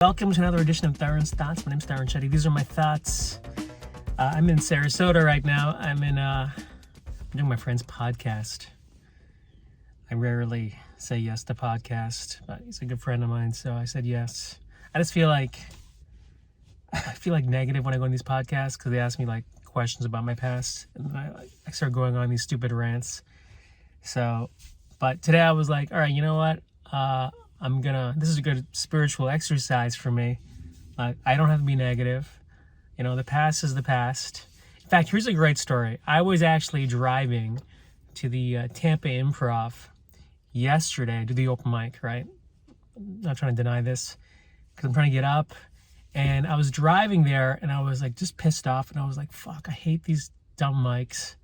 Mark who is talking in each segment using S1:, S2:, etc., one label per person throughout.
S1: Welcome to another edition of Tarun's Thoughts. My name's Tarun Shetty. These are my thoughts. I'm in Sarasota right now. I'm doing my friend's podcast. I rarely say yes to podcast, but he's a good friend of mine, so I said yes. I feel like negative when I go on these podcasts because they ask me like questions about my past, and I start going on these stupid rants. But today I was like, all right, you know what? This is a good spiritual exercise for me. I don't have to be negative. You know, the past is the past. In fact, here's a great story. I was actually driving to the Tampa Improv yesterday to the open mic, right? I'm not trying to deny this because I'm trying to get up. And I was driving there and I was like just pissed off. And I was like, fuck, I hate these dumb mics.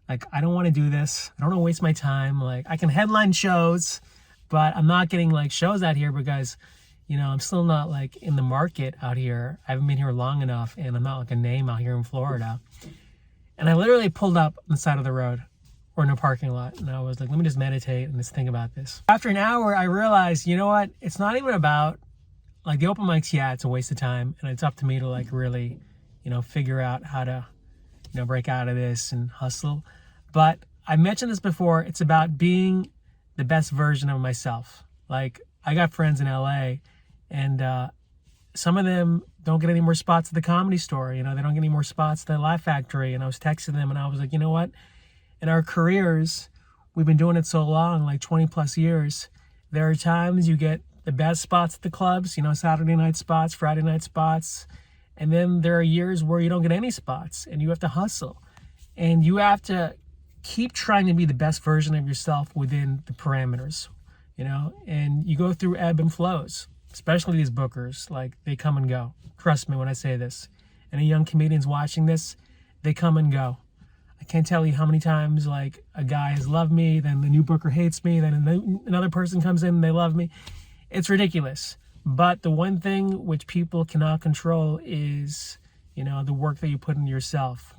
S1: Like, I don't want to do this. I don't want to waste my time. Like, I can headline shows, but I'm not getting like shows out here because, you know, I'm still not like in the market out here. I haven't been here long enough and I'm not like a name out here in Florida. And I literally pulled up on the side of the road or in a parking lot. And I was like, let me just meditate and just think about this. After an hour, I realized, you know what? It's not even about like the open mics. Yeah, it's a waste of time. And it's up to me to like really, you know, figure out how to, you know, break out of this and hustle. But I mentioned this before. It's about being the best version of myself. Like, I got friends in LA and some of them don't get any more spots at the Comedy Store. You know, they don't get any more spots at the Laugh Factory. And I was texting them and I was like, you know what? In our careers, we've been doing it so long, like 20 plus years. There are times you get the best spots at the clubs, you know, Saturday night spots, Friday night spots. And then there are years where you don't get any spots and you have to hustle. And you have to keep trying to be the best version of yourself within the parameters, you know, and you go through ebb and flows, especially these bookers. Like, they come and go. Trust me when I say this. Any young comedians watching this, they come and go. I can't tell you how many times like a guy has loved me, then the new booker hates me, then another person comes in and they love me. It's ridiculous. But the one thing which people cannot control is, you know, the work that you put into yourself.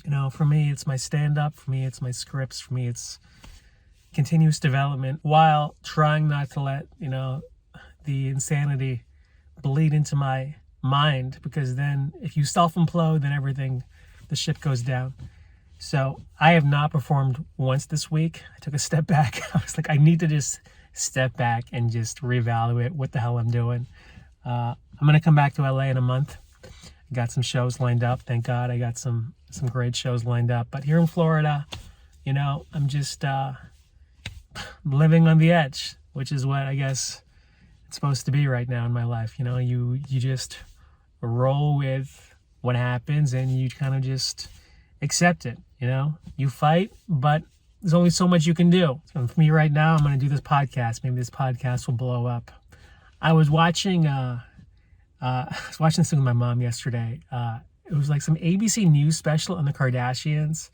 S1: You know, for me, it's my stand-up. For me, it's my scripts. For me, it's continuous development while trying not to let, you know, the insanity bleed into my mind, because then if you self-implode, then the ship goes down. So I have not performed once this week. I took a step back. I was like, I need to just step back and just reevaluate what the hell I'm doing. I'm going to come back to LA in a month. I got some shows lined up. Thank God I got some great shows lined up. But here in Florida, you know, I'm just living on the edge, which is what I guess it's supposed to be right now in my life. You know, you just roll with what happens and you kind of just accept it. You know, you fight, but there's only so much you can do. So for me right now, I'm going to do this podcast. Maybe this podcast will blow up. I was watching this with my mom yesterday. It was like some ABC News special on the Kardashians.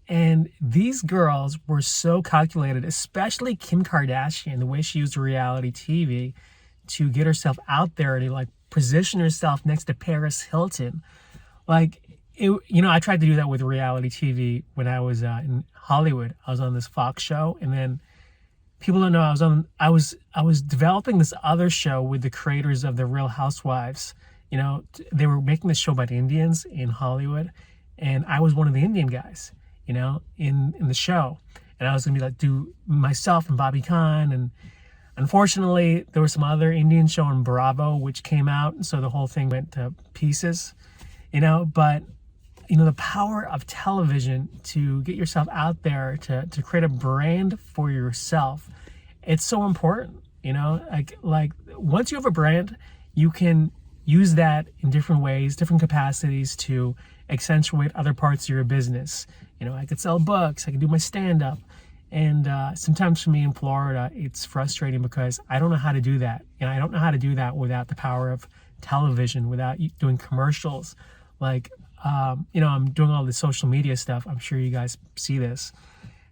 S1: And these girls were so calculated, especially Kim Kardashian, the way she used reality TV to get herself out there, to like position herself next to Paris Hilton. Like, you know, I tried to do that with reality TV when I was in Hollywood. I was on this Fox show, and then people don't know I was developing this other show with the creators of The Real Housewives. You know, they were making this show about Indians in Hollywood, and I was one of the Indian guys, you know, in the show. And I was going to be like, do myself and Bobby Khan. And unfortunately, there was some other Indian show on Bravo, which came out. And so the whole thing went to pieces, you know. But, you know, the power of television to get yourself out there, to create a brand for yourself, it's so important, you know. Like once you have a brand, you can use that in different ways, different capacities to accentuate other parts of your business. You know, I could sell books, I could do my stand-up. And sometimes for me in Florida, it's frustrating because I don't know how to do that. And I don't know how to do that without the power of television, without doing commercials. Like, you know, I'm doing all this social media stuff. I'm sure you guys see this.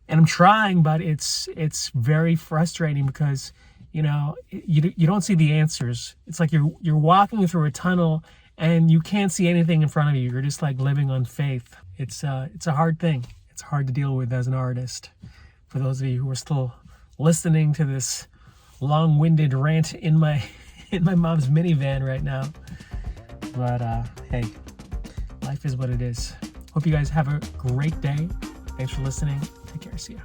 S1: And I'm trying, but it's very frustrating because, you know, you don't see the answers. It's like you're walking through a tunnel and you can't see anything in front of you. You're just like living on faith. It's a hard thing. It's hard to deal with as an artist. For those of you who are still listening to this long-winded rant in my in my mom's minivan right now. But hey, life is what it is. Hope you guys have a great day. Thanks for listening. Take care. See ya.